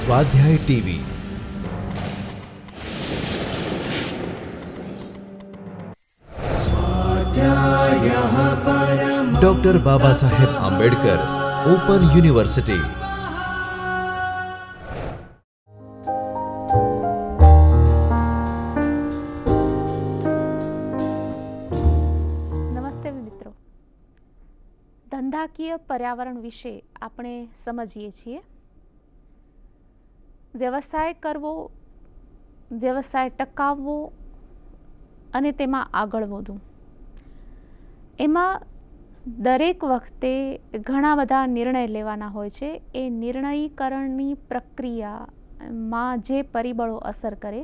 स्वाध्याय TV. Doctor Baba Saheb Ambedkar open university. નમસ્તે મિત્રો, ધંધાકીય પર્યાવરણ વિશે આપણે સમજીએ છીએ। વ્યવસાય કરવો, વ્યવસાય ટકાવવો અને તેમાં આગળ વધવું, એમાં દરેક વખતે ઘણા બધા નિર્ણય લેવાના હોય છે। એ નિર્ણયીકરણની પ્રક્રિયામાં જે પરિબળો અસર કરે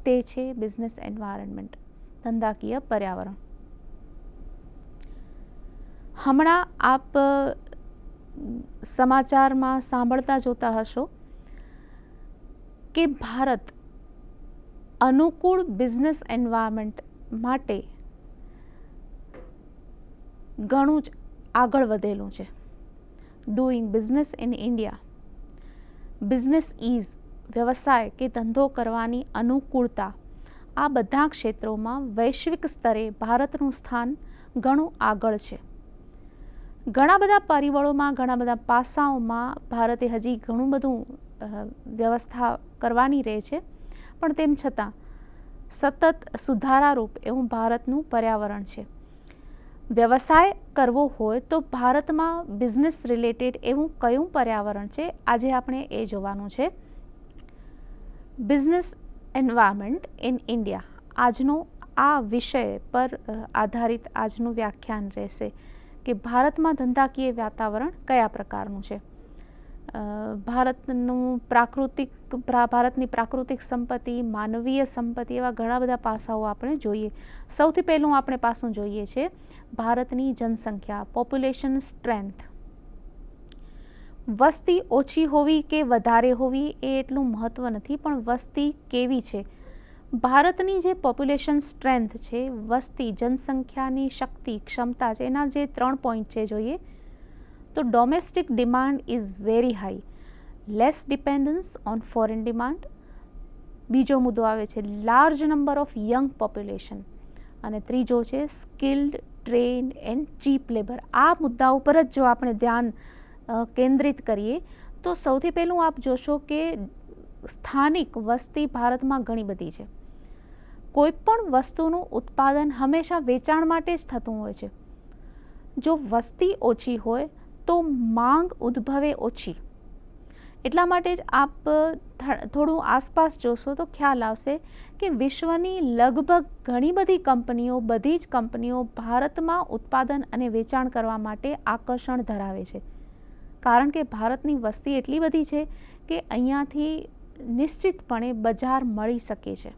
તે છે બિઝનેસ એન્વાયરમેન્ટ, ધંધાકીય પર્યાવરણ। હમણાં આપ સમાચારમાં સાંભળતા જોતા હશો કે ભારત અનુકૂળ બિઝનેસ એન્વાયરમેન્ટ માટે ઘણું જ આગળ વધેલું છે। Doing business in India, business is, વ્યવસાય કે ધંધો કરવાની અનુકૂળતા, આ બધા ક્ષેત્રોમાં વૈશ્વિક સ્તરે ભારતનું સ્થાન ઘણું આગળ છે। ઘણા બધા પરિબળોમાં, ઘણા બધા પાસાઓમાં ભારતે હજી ઘણું બધું વ્યવસ્થા કરવાની રહે છે, પણ તેમ છતાં સતત સુધારારૂપ એવું ભારતનું પર્યાવરણ છે। વ્યવસાય કરવો હોય તો ભારતમાં બિઝનેસ રિલેટેડ એવું કયું પર્યાવરણ છે, આજે આપણે એ જોવાનું છે। બિઝનેસ એન્વાયરમેન્ટ ઇન ઇન્ડિયા, આજનો આ વિષય પર આધારિત આજનું વ્યાખ્યાન રહેશે કે ભારતમાં ધંધાકીય વાતાવરણ કયા પ્રકારનું છે। ભારતની પ્રાકૃતિક સંપત્તિ, માનવીય સંપત્તિ, એવા ઘણા બધા પાસાઓ આપણે જોઈએ। સૌથી પહેલું આપણે પાસું જોઈએ છે ભારતની જનસંખ્યા, પોપ્યુલેશન સ્ટ્રેન્થ। વસ્તી ઓછી હોવી કે વધારે હોવી એ એટલું મહત્વ નથી, પણ વસ્તી કેવી છે। ભારતની જે પોપ્યુલેશન સ્ટ્રેન્થ છે, વસ્તી, જનસંખ્યાની શક્તિ, ક્ષમતા છે, એના જે 3 પોઈન્ટ છે જોઈએ તો domestic demand is very high, less dependence on foreign demand. બીજો મુદ્દો આવે છે large number of young population, અને ત્રીજો છે skilled, trained and cheap labour. આ મુદ્દા ઉપર જ જો આપણે ધ્યાન કેન્દ્રિત કરીએ તો સૌથી પહેલું આપ જોશો કે સ્થાનિક વસ્તી ભારતમાં ઘણી બધી છે। કોઈ પણ વસ્તુનું ઉત્પાદન હંમેશા વેચાણ માટે જ થતું હોય છે। જો વસ્તી ઓછી હોય તો માંગ ઉદ્ભવે ઓછી। એટલા માટે જ આપ થોડું આસપાસ જોશો તો ખ્યાલ આવશે કે વિશ્વની લગભગ ઘણી બધી કંપનીઓ, બધી જ કંપનીઓ ભારતમાં ઉત્પાદન અને વેચાણ કરવા માટે આકર્ષણ ધરાવે છે, કારણ કે ભારતની વસ્તી એટલી બધી છે કે અહીંયાથી નિશ્ચિતપણે બજાર મળી શકે છે।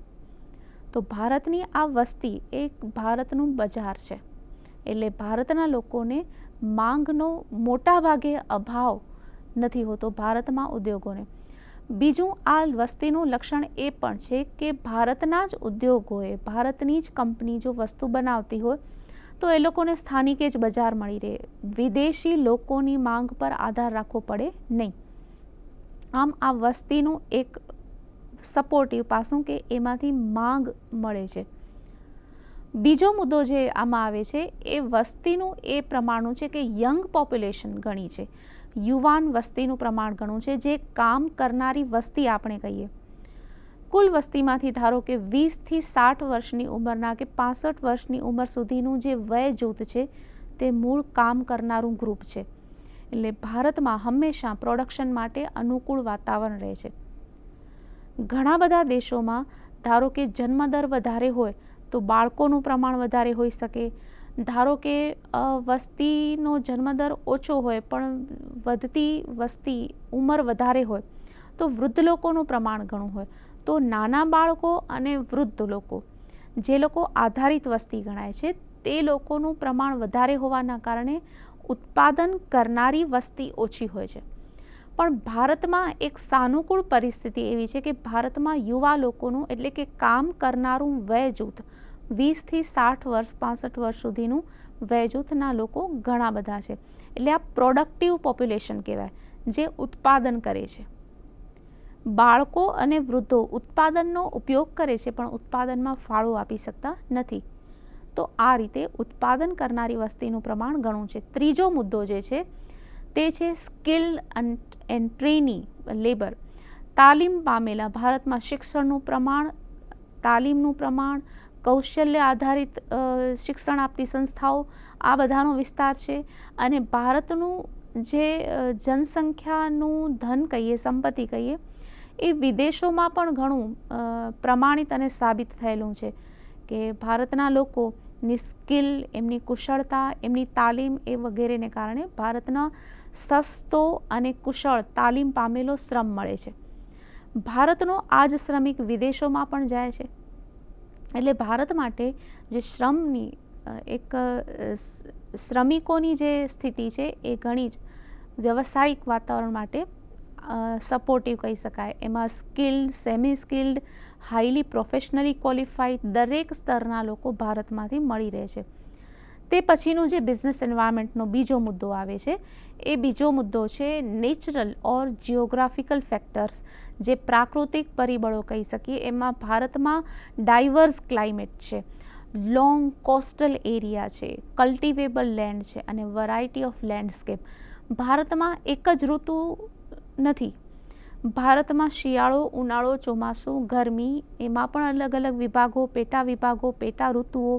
તો ભારતની આ વસ્તી એક ભારતનું બજાર છે, એટલે ભારતના લોકોને માંગનો મોટા ભાગે અભાવ નથી હોતો ભારતમાં ઉદ્યોગોને। બીજું, આ વસ્તીનું લક્ષણ એ પણ છે કે ભારતના જ ઉદ્યોગોએ, ભારતની જ કંપની જો વસ્તુ બનાવતી હોય તો એ લોકોને સ્થાનિકે જ બજાર મળી રહે, વિદેશી લોકોની માંગ પર આધાર રાખવો પડે નહીં। આમ આ વસ્તીનું એક સપોર્ટિવ પાસું કે એમાંથી માંગ મળે છે। બીજો મુદ્દો જે આમાં આવે છે એ વસ્તીનું એ પ્રમાણનું છે કે યંગ પોપ્યુલેશન ઘણી છે, યુવાન વસ્તીનું પ્રમાણ ઘણું છે, જે કામ કરનારી વસ્તી આપણે કહીએ। કુલ વસ્તીમાંથી ધારો કે 20 થી 60 વર્ષની ઉંમરના કે 65 વર્ષની ઉંમર સુધીનું જે વય જૂથ છે તે મૂળ કામ કરનારું ગ્રુપ છે। એટલે ભારતમાં હંમેશા પ્રોડક્શન માટે અનુકૂળ વાતાવરણ રહે છે। ઘણા બધા દેશોમાં ધારો કે જન્મદર વધારે હોય તો બાળકોનું પ્રમાણ વધારે હોઈ શકે, ધારો કે વસ્તીનો જન્મદર ઓછો હોય પણ વધતી વસ્તી, ઉંમર વધારે હોય તો વૃદ્ધ લોકોનું પ્રમાણ ઘણું હોય, તો નાના બાળકો અને વૃદ્ધ લોકો, જે લોકો આધારિત વસ્તી ગણાય છે, તે લોકોનું પ્રમાણ વધારે હોવાના કારણે ઉત્પાદન કરનારી વસ્તી ઓછી હોય છે। પણ ભારતમાં એક સાનુકૂળ પરિસ્થિતિ એવી છે કે ભારતમાં યુવા લોકોનું, એટલે કે કામ કરનારું વય જૂથ 20 થી 60 વર્ષ, 65 વર્ષ સુધીનું વય જૂથના લોકો ઘણા બધા છે। એટલે આ પ્રોડક્ટિવ પોપ્યુલેશન કહેવાય, જે ઉત્પાદન કરે છે। બાળકો અને વૃદ્ધો ઉત્પાદનનો ઉપયોગ કરે છે પણ ઉત્પાદનમાં ફાળો આપી શકતા નથી. તો આ રીતે ઉત્પાદન કરનારી વસ્તીનું પ્રમાણ ઘણું છે. ત્રીજો મુદ્દો જે છે તે છે સ્કિલ્ડ એન્ડ ટ્રેની લેબર. તાલીમ પામેલા ભારતમાં શિક્ષણનું પ્રમાણ, તાલીમનું પ્રમાણ, કૌશલ્ય આધારિત શિક્ષણ આપતી સંસ્થાઓ, આ બધાનો વિસ્તાર છે. અને ભારતનું જે જનસંખ્યાનું ધન કહીએ, સંપત્તિ કહીએ, એ વિદેશોમાં પણ ઘણું પ્રમાણિત અને સાબિત થયેલું છે કે ભારતના લોકોની સ્કિલ, એમની કુશળતા, એમની તાલીમ એ વગેરેને કારણે ભારતના સસ્તો અને કુશળ તાલીમ પામેલો શ્રમ મળે છે. ભારતનો આ જ શ્રમિક વિદેશોમાં પણ જાય છે. એટલે ભારત માટે જે શ્રમની એક શ્રમિકોની જે સ્થિતિ છે એ ઘણી જ વ્યવસાયિક વાતાવરણ માટે સપોર્ટિવ કહી શકાય. એમાં skilled, semi skilled, highly professionally qualified દરેક સ્તરના લોકો ભારતમાંથી મળી રહે છે. તે પછીનું જે બિઝનેસ એન્વાયરમેન્ટનો બીજો મુદ્દો આવે છે એ બીજો મુદ્દો છે નેચરલ ઓર જિયોગ્રાફિકલ ફેક્ટર્સ, જે પ્રાકૃતિક પરિબળો કહી શકીએ. એમાં ભારતમાં ડાયવર્સ ક્લાઇમેટ છે, લોંગ કોસ્ટલ એરિયા છે, કલ્ટિવેબલ લેન્ડ છે અને વેરાયટી ઓફ લેન્ડસ્કેપ. ભારતમાં એક જ ઋતુ નથી. ભારતમાં શિયાળો, ઉનાળો, ચોમાસું, ગરમી, એમાં પણ અલગ અલગ વિભાગો, પેટા વિભાગો, પેટા ઋતુઓ.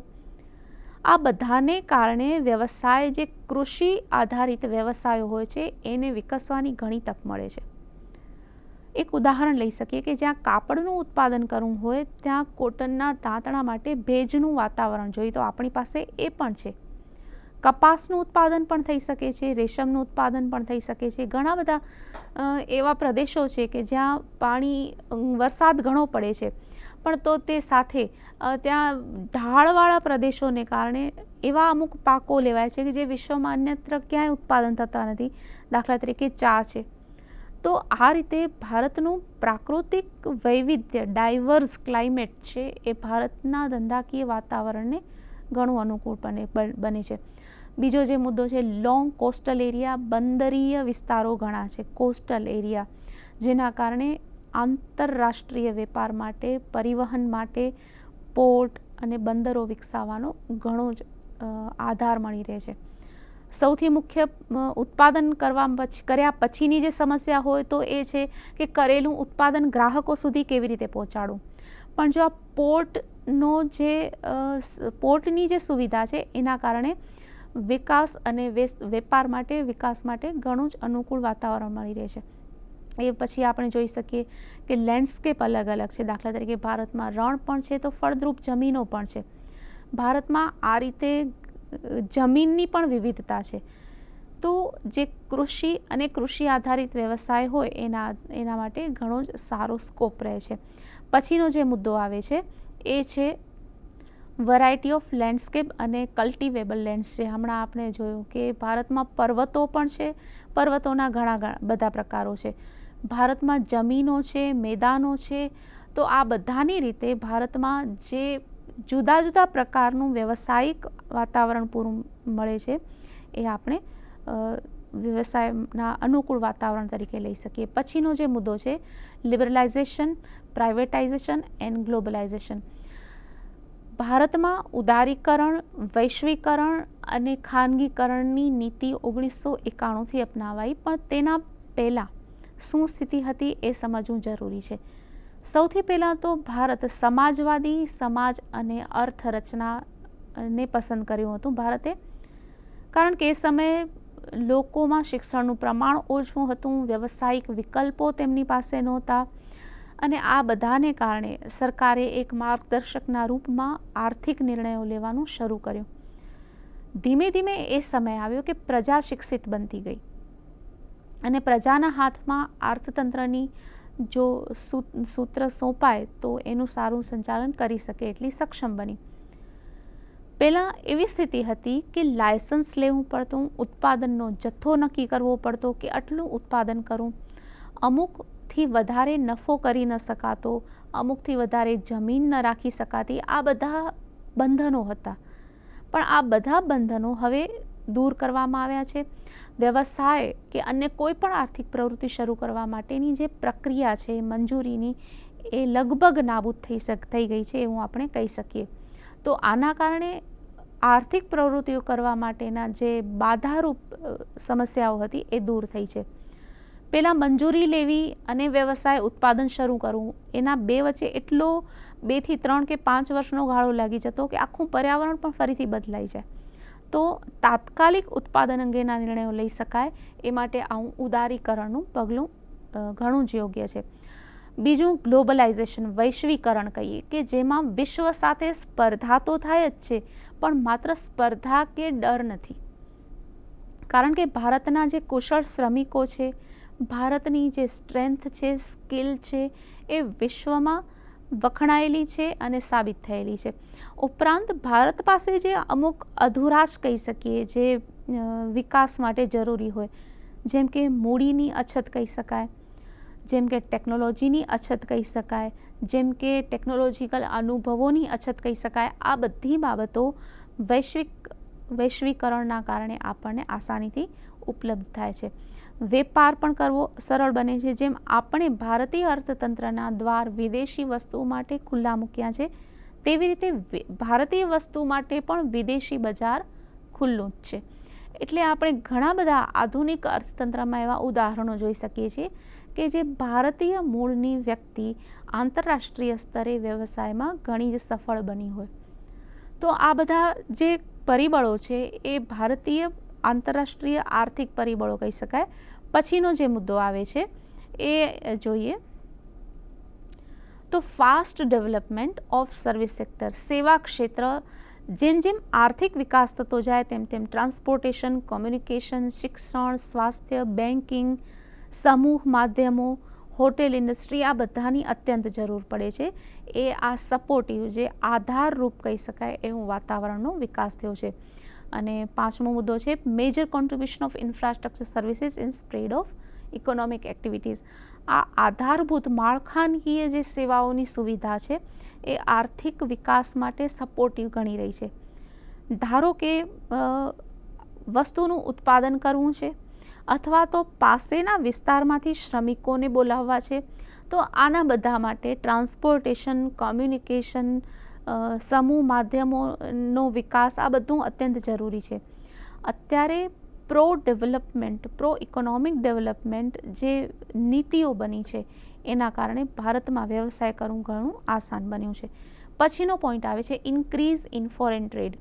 આ બધાને કારણે વ્યવસાય, જે કૃષિ આધારિત વ્યવસાયો હોય છે, એને વિકસવાની ઘણી તક મળે છે. એક ઉદાહરણ લઈ શકીએ કે જ્યાં કાપડનું ઉત્પાદન કરવું હોય ત્યાં કોટનના તાંતણા માટે ભેજનું વાતાવરણ જોઈએ, તો આપણી પાસે એ પણ છે. કપાસનું ઉત્પાદન પણ થઈ શકે છે, રેશમનું ઉત્પાદન પણ થઈ શકે છે. ઘણા બધા એવા પ્રદેશો છે કે જ્યાં વરસાદ ઘણો પડે છે, પણ તો તે સાથે ત્યાં ઢાળવાળા પ્રદેશોને કારણે એવા અમુક પાકો લેવાય છે કે જે વિશ્વમાં અન્યત્ર ક્યાંય ઉત્પાદન થતા નથી. દાખલા તરીકે ચા છે. તો આ રીતે ભારતનું પ્રાકૃતિક વૈવિધ્ય, ડાયવર્સ ક્લાઇમેટ છે, એ ભારતના ધંધાકીય વાતાવરણને ઘણું અનુકૂળ બને છે. બીજો જે મુદ્દો છે લોંગ કોસ્ટલ એરિયા, બંદરીય વિસ્તારો ઘણા છે, કોસ્ટલ એરિયા, જેના કારણે આંતરરાષ્ટ્રીય વેપાર માટે, પરિવહન માટે પોર્ટ અને બંદરો વિકસાવવાનો ઘણો જ આધાર મળી રહે છે. સૌથી મુખ્ય ઉત્પાદન કર્યા પછીની જે સમસ્યા હોય તો એ છે કે કરેલું ઉત્પાદન ગ્રાહકો સુધી કેવી રીતે પહોંચાડવું. પણ જો આ પોર્ટની જે સુવિધા છે એના કારણે વિકાસ અને વેપાર માટે, વિકાસ માટે ઘણું જ અનુકૂળ વાતાવરણ મળી રહે છે. એ પછી આપણે જોઈ શકીએ કે લેન્ડસ્કેપ અલગ અલગ છે. દાખલા તરીકે ભારતમાં રણ પણ છે તો ફળદ્રુપ જમીનો પણ છે. ભારતમાં આ રીતે જમીનની પણ વિવિધતા છે. તો જે કૃષિ અને કૃષિ આધારિત વ્યવસાય હોય એના માટે ઘણો જ સારો સ્કોપ રહે છે. પછીનો જે મુદ્દો આવે છે એ છે વેરાયટી ઓફ લેન્ડસ્કેપ અને કલ્ટિવેબલ લેન્ડ્સ છે. હમણાં આપણે જોયું કે ભારતમાં પર્વતો પણ છે, પર્વતોના ઘણા બધા પ્રકારો છે. ભારતમાં જમીનો છે, મેદાનો છે. તો આ બધાની રીતે ભારતમાં જે જુદા જુદા પ્રકારનું વ્યવસાયિક વાતાવરણ પૂરું મળે છે એ આપણે વ્યવસાયના અનુકૂળ વાતાવરણ તરીકે લઈ શકીએ. પછીનો જે મુદ્દો છે લિબરલાઇઝેશન, પ્રાઇવેટાઇઝેશન એન્ડ ગ્લોબલાઇઝેશન. ભારતમાં ઉદારીકરણ, વૈશ્વિકરણ અને ખાનગીકરણની નીતિ 1991થી અપનાવાઈ, પણ તેના પહેલાં શું સ્થિતિ હતી એ સમજવું જરૂરી છે. સૌથી પહેલાં તો ભારત સમાજવાદી સમાજ અને અર્થરચનાને પસંદ કર્યું હતું ભારતે, કારણ કે એ સમયે લોકોમાં શિક્ષણનું પ્રમાણ ઓછું હતું, વ્યવસાયિક વિકલ્પો તેમની પાસે નહોતા અને આ બધાને કારણે સરકારે એક માર્ગદર્શકના રૂપમાં આર્થિક નિર્ણયો લેવાનું શરૂ કર્યું. ધીમે ધીમે એ સમય આવ્યો કે પ્રજા શિક્ષિત બનતી ગઈ અને પ્રજાના હાથમાં અર્થતંત્રની જો સૂત્ર સોંપાય તો એનું સારું સંચાલન કરી શકે એટલી સક્ષમ બની. પહેલાં એવી સ્થિતિ હતી કે લાયસન્સ લેવું પડતું, ઉત્પાદનનો જથ્થો નક્કી કરવો પડતો કે આટલું ઉત્પાદન કરું, અમુકથી વધારે નફો કરી ન શકાતો, અમુકથી વધારે જમીન ન રાખી શકાતી. આ બધા બંધનો હતા, પણ આ બધા બંધનો હવે દૂર કરવામાં આવ્યા છે. વ્યવસાય કે અન્ય કોઈ પણ આર્થિક પ્રવૃત્તિ શરૂ કરવા માટેની જે પ્રક્રિયા છે મંજૂરીની એ લગભગ નાબૂદ થઈ ગઈ છે એવું આપણે કહી શકીએ. તો આના કારણે આર્થિક પ્રવૃત્તિઓ કરવા માટેના જે બાધારૂપ સમસ્યાઓ હતી એ દૂર થઈ છે. પહેલાં મંજૂરી લેવી અને વ્યવસાય ઉત્પાદન શરૂ કરવું એના બે વચ્ચે એટલો 2 થી 3 કે 5 વર્ષનો ગાળો લાગી જતો કે આખું પર્યાવરણ પણ ફરીથી બદલાઈ જાય. તો તાત્કાલિક ઉત્પાદન અંગેના નિર્ણયો લઈ શકાય એ માટે આવું ઉદારીકરણનું પગલું ઘણું જ યોગ્ય છે. બીજું ગ્લોબલાઇઝેશન, વૈશ્વિકરણ કહીએ કે જેમાં વિશ્વ સાથે સ્પર્ધા તો થાય જ છે પણ માત્ર સ્પર્ધા કે ડર નથી. કારણ કે ભારતના જે કુશળ શ્રમિકો છે, ભારતની જે સ્ટ્રેન્થ છે, સ્કિલ છે એ વિશ્વમાં વખણાયેલી છે અને સાબિત થયેલી છે. ઉપરાંત ભારત પાસે જે અમુક અધુરાશ કહી શકીએ જે વિકાસ માટે જરૂરી હોય, જેમ કે મૂડીની અછત કહી શકાય, જેમ કે ટેકનોલોજીની અછત કહી શકાય, જેમ કે ટેકનોલોજીકલ અનુભવોની અછત કહી શકાય. આ બધી બાબતો વૈશ્વિકરણના કારણે આપણને આસાનીથી ઉપલબ્ધ થાય છે. વેપાર પણ કરવો સરળ બને છે. જેમ આપણે ભારતીય અર્થતંત્રના દ્વાર વિદેશી વસ્તુઓ માટે ખુલ્લા મૂક્યા છે તેવી રીતે ભારતીય વસ્તુ માટે પણ વિદેશી બજાર ખુલ્લું જ છે. એટલે આપણે ઘણા બધા આધુનિક અર્થતંત્રમાં એવા ઉદાહરણો જોઈ શકીએ છીએ કે જે ભારતીય મૂળની વ્યક્તિ આંતરરાષ્ટ્રીય સ્તરે વ્યવસાયમાં ઘણી જ સફળ બની હોય. તો આ બધા જે પરિબળો છે એ ભારતીય આંતરરાષ્ટ્રીય આર્થિક પરિબળો કહી શકાય. પછીનો જે મુદ્દો આવે છે એ જોઈએ તો fast development of service sector, સેવા ક્ષેત્ર. જેમ જેમ આર્થિક વિકાસ થતો જાય તેમ તેમ ટ્રાન્સપોર્ટેશન, કોમ્યુનિકેશન, શિક્ષણ, સ્વાસ્થ્ય, બેન્કિંગ, સમૂહ માધ્યમો, હોટેલ ઇન્ડસ્ટ્રી આ બધાની અત્યંત જરૂર પડે છે. એ આ સપોર્ટિવ જે આધારરૂપ કહી શકાય એવું વાતાવરણનો વિકાસ થયો છે. અને પાંચમો મુદ્દો છે major contribution of infrastructure services in spread of economic activities. આ આધારભૂત માળખાકીય જે સેવાઓની સુવિધા છે એ આર્થિક વિકાસ માટે સપોર્ટિવ ગણી રહી છે. ધારો કે વસ્તુનું ઉત્પાદન કરવું છે અથવા તો પાસેના વિસ્તારમાંથી શ્રમિકોને બોલાવવા છે તો આના બધા માટે ટ્રાન્સપોર્ટેશન, કોમ્યુનિકેશન, સમૂહ માધ્યમોનો વિકાસ આ બધું અત્યંત જરૂરી છે. અત્યારે પ્રો ઇકોનોમિક ડેવલપમેન્ટ જે નીતિઓ બની છે એના કારણે ભારતમાં વ્યવસાય કરવું ઘણું આસાન બન્યું છે. પછીનો પોઈન્ટ આવે છે increase in foreign trade.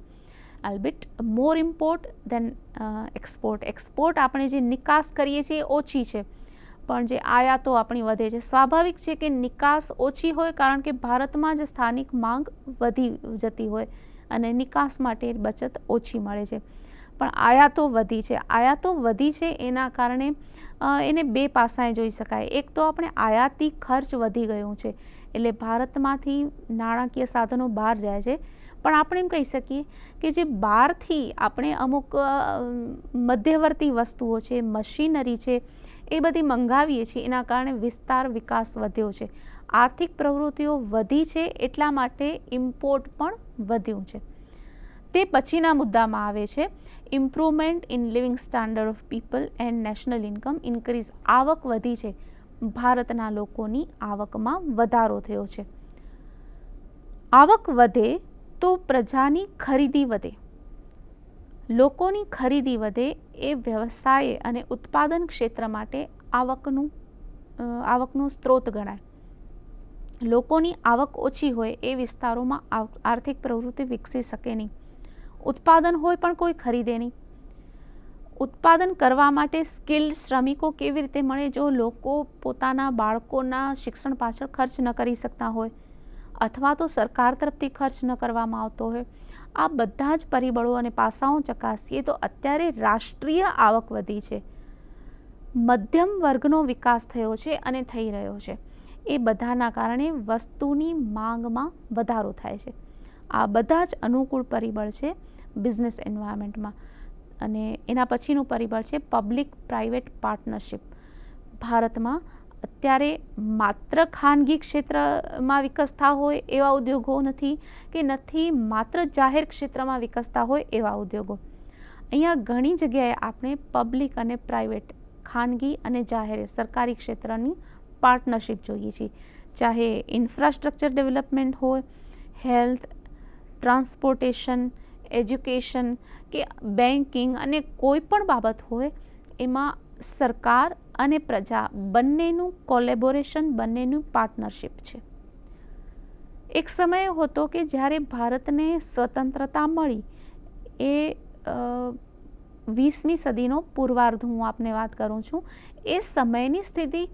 Albeit more import than export. Export આપણે જે નિકાસ કરીએ છીએ એ ઓછી છે પણ જે આયાતો આપણી વધે છે. સ્વાભાવિક છે કે નિકાસ ઓછી હોય કારણ કે ભારતમાં જ સ્થાનિક માંગ વધી જતી હોય અને નિકાસ માટે બચત ઓછી મળે છે. પણ આયાતો વધી છે. આયાતો વધી છે એના કારણે એને બે પાસાએ જોઈ શકાય. એક તો આપણે આયાતી ખર્ચ વધી ગયું છે એટલે ભારતમાંથી નાણાકીય સાધનો બહાર જાય છે. પણ આપણે એમ કહી શકીએ કે જે બહારથી આપણે અમુક મધ્યવર્તી વસ્તુઓ છે, મશીનરી છે એ બધી મંગાવીએ છીએ એના કારણે વિકાસ વધ્યો છે. આર્થિક પ્રવૃત્તિઓ વધી છે એટલા માટે ઇમ્પોર્ટ પણ વધ્યું છે. તે પછીના મુદ્દામાં આવે છે improvement in living standard of people and national income increase. આવક વધી છે, ભારતના લોકોની આવકમાં વધારો થયો છે. આવક વધે તો પ્રજાની ખરીદી વધે. લોકોની ખરીદી વધે એ વ્યવસાય અને ઉત્પાદન ક્ષેત્ર માટે આવકનો સ્ત્રોત ગણાય. લોકોની આવક ઓછી હોય એ વિસ્તારોમાં આર્થિક પ્રવૃત્તિ વિકસી શકે નહીં. ઉત્પાદન હોય પણ કોઈ ખરીદે નહીં. ઉત્પાદન કરવા માટે સ્કિલ્ડ શ્રમિકો કેવી રીતે મળે જો લોકો પોતાના બાળકોના શિક્ષણ પાછળ ખર્ચ ન કરી શકતા હોય અથવા તો સરકાર તરફથી ખર્ચ ન કરવામાં આવતો હોય. આ બધા જ પરિબળો અને પાસાઓ ચકાસીએ તો અત્યારે રાષ્ટ્રીય આવક વધી છે, મધ્યમ વર્ગનો વિકાસ થયો છે અને થઈ રહ્યો છે. એ બધાના કારણે વસ્તુની માંગમાં વધારો થાય છે. આ બધા જ અનુકૂળ પરિબળ છે બિઝનેસ એન્વાયરમેન્ટમાં. અને એના પછીનું પરિબળ છે પબ્લિક પ્રાઇવેટ પાર્ટનરશિપ. ભારતમાં અત્યારે માત્ર ખાનગી ક્ષેત્રમાં વિકસતા હોય એવા ઉદ્યોગો નથી કે નથી માત્ર જાહેર ક્ષેત્રમાં વિકસતા હોય એવા ઉદ્યોગો. અહીંયા ઘણી જગ્યાએ આપણે પબ્લિક અને પ્રાઇવેટ, ખાનગી અને જાહેર સરકારી ક્ષેત્રની પાર્ટનરશિપ જોઈએ છીએ. ચાહે ઇન્ફ્રાસ્ટ્રક્ચર ડેવલપમેન્ટ હોય, હેલ્થ, ટ્રાન્સપોર્ટેશન, એજ્યુકેશન કે બેન્કિંગ અને કોઈ પણ બાબત હોય, એમાં સરકાર અને પ્રજા બંનેનું કોલેબોરેશન, બંનેનું પાર્ટનરશિપ છે. એક સમય હતો કે જ્યારે ભારતને સ્વતંત્રતા મળી, એ 20મી સદીનો પૂર્વાર્ધ હું આપને વાત કરું છું, એ સમયની સ્થિતિ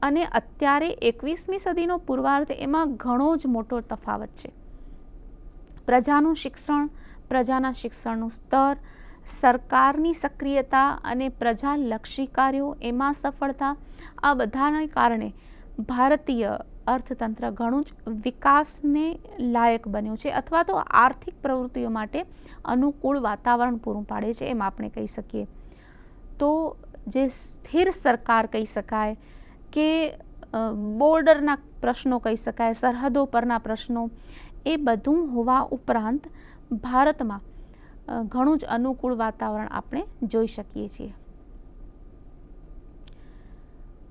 અને અત્યારે 21મી સદીનો પૂર્વાર્ધ, એમાં ઘણો જ મોટો તફાવત છે. પ્રજાનું શિક્ષણ, પ્રજાના શિક્ષણનું સ્તર, સરકારની સક્રિયતા અને પ્રજાલક્ષી કાર્યો, એમાં સફળતા, આ બધાને કારણે ભારતીય અર્થતંત્ર ઘણું જ વિકાસને લાયક બન્યું છે, અથવા તો આર્થિક પ્રવૃત્તિઓ માટે અનુકૂળ વાતાવરણ પૂરું પાડે છે, એમ આપણે કહી શકીએ. તો જે સ્થિર સરકાર કહી શકાય કે બોર્ડરના પ્રશ્નો કહી શકાય, સરહદો પરના પ્રશ્નો, એ બધું હોવા ઉપરાંત ભારતમાં ઘણું જ અનુકૂળ વાતાવરણ આપણે જોઈ શકીએ છીએ.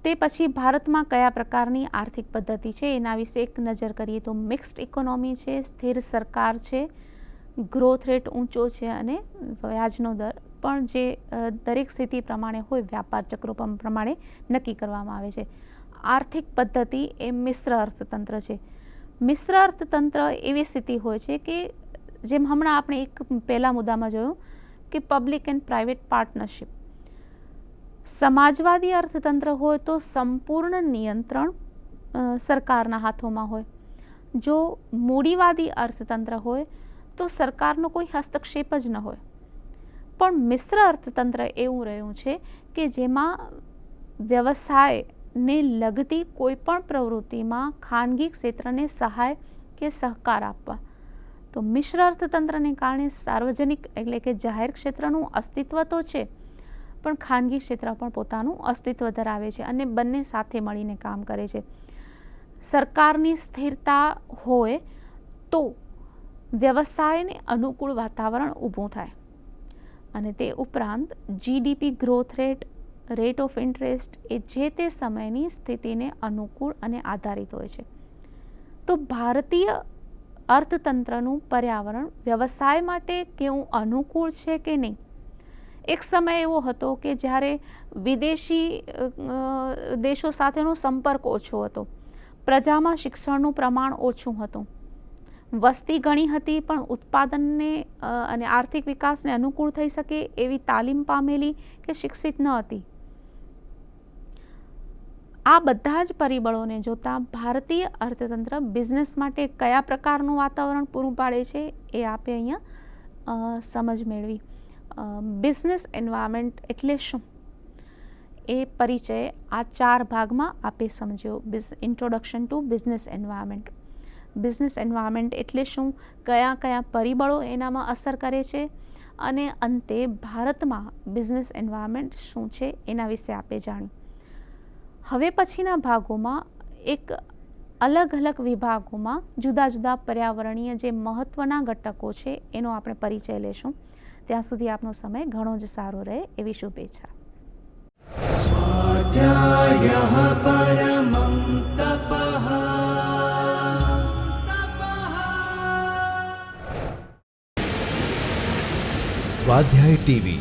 તે પછી ભારતમાં કયા પ્રકારની આર્થિક પદ્ધતિ છે એના વિશે એક નજર કરીએ તો મિક્સ્ડ ઇકોનોમી છે, સ્થિર સરકાર છે, ગ્રોથ રેટ ઊંચો છે અને વ્યાજનો દર પણ જે દરેક સ્થિતિ પ્રમાણે હોય, વ્યાપાર ચક્રો પ્રમાણે નક્કી કરવામાં આવે છે. આર્થિક પદ્ધતિ એ મિશ્ર અર્થતંત્ર છે. મિશ્ર અર્થતંત્ર એવી સ્થિતિ હોય છે કે જેમ હમણાં આપણે એક પહેલા મુદ્દામાં જોયું કે પબ્લિક એન્ડ પ્રાઇવેટ પાર્ટનરશિપ. સમાજવાદી અર્થતંત્ર હોય તો સંપૂર્ણ નિયંત્રણ સરકારના હાથોમાં હોય. જો મૂડીવાદી અર્થતંત્ર હોય તો સરકારનો કોઈ હસ્તક્ષેપ જ ન હોય. પણ મિશ્ર અર્થતંત્ર એવું રહ્યું છે કે જેમાં વ્યવસાયને લગતી કોઈ પણ પ્રવૃત્તિમાં ખાનગી ક્ષેત્રને સહાય કે સહકાર આપવા. તો મિશ્ર અર્થતંત્રને કારણે સાર્વજનિક એટલે કે જાહેર ક્ષેત્રનું અસ્તિત્વ તો છે, પણ ખાનગી ક્ષેત્ર પણ પોતાનું અસ્તિત્વ ધરાવે છે અને બંને સાથે મળીને કામ કરે છે. સરકારની સ્થિરતા હોય તો વ્યવસાયને અનુકૂળ વાતાવરણ ઊભું થાય અને તે ઉપરાંત GDP growth rate, rate of interest એ જે તે સમયની સ્થિતિને અનુકૂળ અને આધારિત હોય છે. તો ભારતીય અર્થતંત્રનું પર્યાવરણ વ્યવસાય માટે કેવું અનુકૂળ છે કે નહીં? એક સમય એવો હતો કે જ્યારે વિદેશી દેશો સાથેનો સંપર્ક ઓછો હતો, પ્રજામાં શિક્ષણનું પ્રમાણ ઓછું હતું, વસ્તી ઘણી હતી પણ ઉત્પાદનને અને આર્થિક વિકાસને અનુકૂળ થઈ શકે એવી તાલીમ પામેલી કે શિક્ષિત ન હતી. આ બધા જ પરિબળોને જોતા ભારતીય અર્થતંત્ર બિઝનેસ માટે કયા પ્રકારનું વાતાવરણ પૂરું પાડે છે એ આપે અહીંયા સમજ મેળવી. બિઝનેસ એન્વાયરમેન્ટ એટલે શું એ પરિચય આ 4 ભાગમાં આપે સમજ્યો. Introduction to business environment. Business environment એટલે શું, કયા કયા પરિબળો એનામાં અસર કરે છે અને અંતે ભારતમાં બિઝનેસ એન્વાયરમેન્ટ શું છે એના વિશે આપે જાણ્યું. હવે પછીના ભાગોમાં એક અલગ અલગ વિભાગોમાં જુદા જુદા પર્યાવરણીય જે મહત્ત્વના ઘટકો છે એનો આપણે પરિચય લેશું. ત્યાં સુધી આપનો સમય ઘણો જ સારો રહે એવી શુભેચ્છા. स्वाध्यायः परमं तपः. સ્વાધ્યાય ટીવી